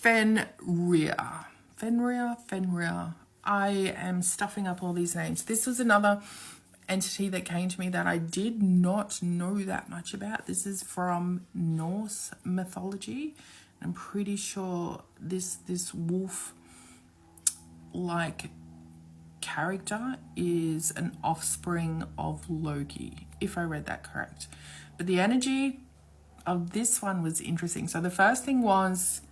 Fenrir. I am stuffing up all these names. This was another entity that came to me that I did not know that much about. This is from Norse mythology. I'm pretty sure this wolf like character is an offspring of Loki, if I read that correct. But the energy of this one was interesting. So the first thing was,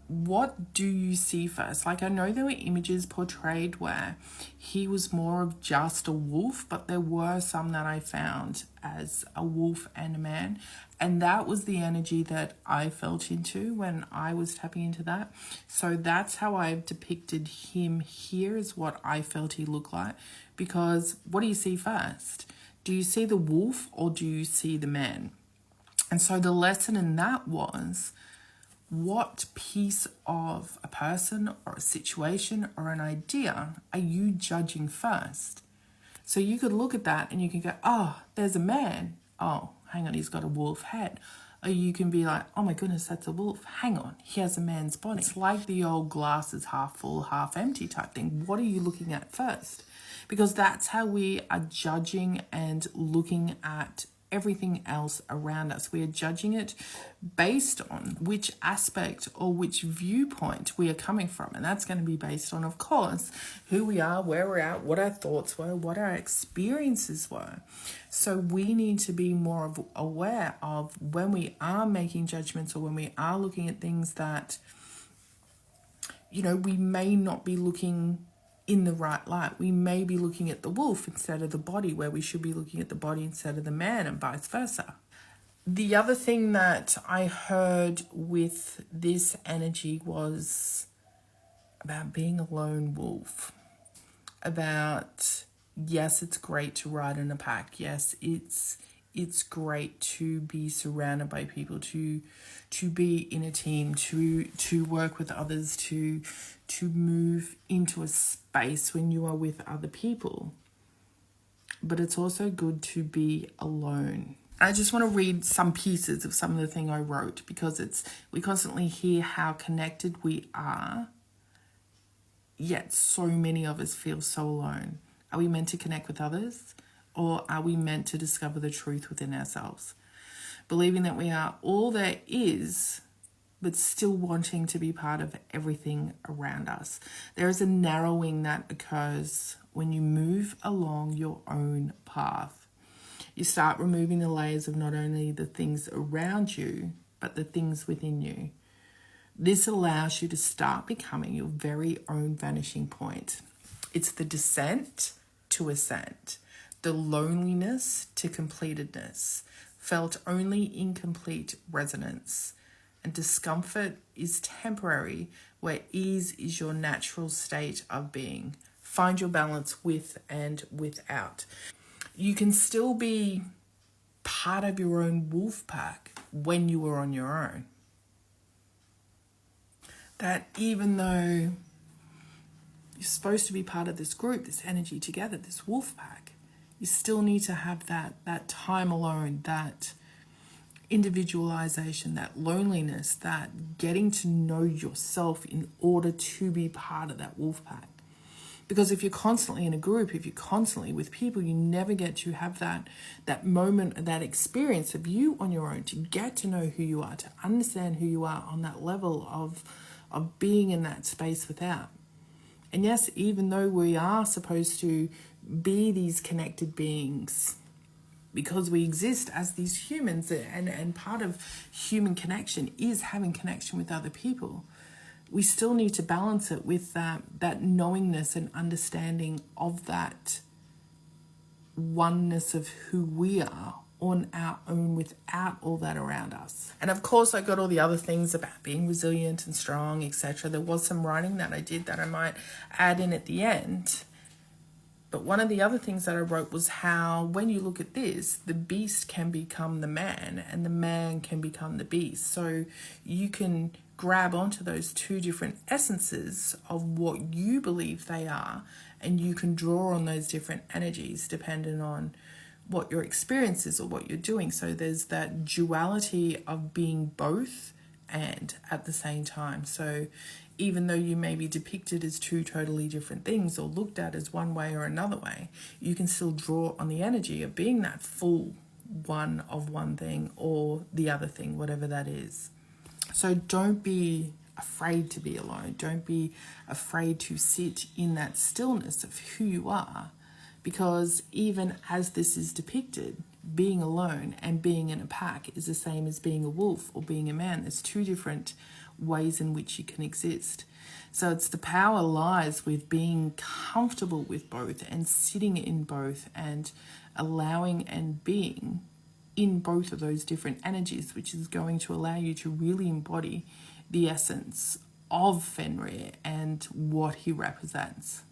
what do you see first? Like, I know there were images portrayed where he was more of just a wolf, but there were some that I found as a wolf and a man. And that was the energy that I felt into when I was tapping into that. So that's how I've depicted him here, is what I felt he looked like. Because what do you see first? Do you see the wolf or do you see the man? And so the lesson in that was, what piece of a person or a situation or an idea are you judging first? So you could look at that and you can go, oh, there's a man. Oh, hang on, he's got a wolf head. Or you can be like, oh my goodness, that's a wolf. Hang on, he has a man's body. It's like the old glass is half full, half empty type thing. What are you looking at first? Because that's how we are judging and looking at everything else around us. We are judging it based on which aspect or which viewpoint we are coming from. And that's going to be based on, of course, who we are, where we're at, what our thoughts were, what our experiences were. So we need to be more aware of when we are making judgments or when we are looking at things that, you know, we may not be looking in the right light. We may be looking at the wolf instead of the body, where we should be looking at the body instead of the man, and vice versa. The other thing that I heard with this energy was about being a lone wolf. About, yes, it's great to ride in a pack. Yes, it's great to be surrounded by people, to be in a team, to work with others, to move into a space when you are with other people. But it's also good to be alone. I just want to read some pieces of some of the thing I wrote, because we constantly hear how connected we are, yet so many of us feel so alone. Are we meant to connect with others, or are we meant to discover the truth within ourselves? Believing that we are all there is, but still wanting to be part of everything around us. There is a narrowing that occurs when you move along your own path. You start removing the layers of not only the things around you, but the things within you. This allows you to start becoming your very own vanishing point. It's the descent to ascent, the loneliness to completedness, felt only in complete resonance. And discomfort is temporary, where ease is your natural state of being. Find your balance with and without. You can still be part of your own wolf pack when you are on your own. That even though you're supposed to be part of this group, this energy together, this wolf pack, you still need to have that time alone, that individualization, that loneliness, that getting to know yourself in order to be part of that wolf pack. Because if you're constantly in a group, if you're constantly with people, you never get to have that moment, that experience of you on your own, to get to know who you are, to understand who you are on that level of being in that space without. And yes, even though we are supposed to be these connected beings, because we exist as these humans, and part of human connection is having connection with other people, we still need to balance it with that knowingness and understanding of that oneness of who we are on our own without all that around us. And of course, I got all the other things about being resilient and strong, etc. There was some writing that I did that I might add in at the end. But one of the other things that I wrote was how, when you look at this, the beast can become the man and the man can become the beast. So you can grab onto those two different essences of what you believe they are, and you can draw on those different energies depending on what your experience is or what you're doing. So there's that duality of being both and at the same time. So even though you may be depicted as two totally different things or looked at as one way or another way, you can still draw on the energy of being that full one of one thing or the other thing, whatever that is. So don't be afraid to be alone. Don't be afraid to sit in that stillness of who you are, because even as this is depicted, being alone and being in a pack is the same as being a wolf or being a man. There's two different ways in which you can exist. So it's the power lies with being comfortable with both and sitting in both and allowing and being in both of those different energies, which is going to allow you to really embody the essence of Fenrir and what he represents.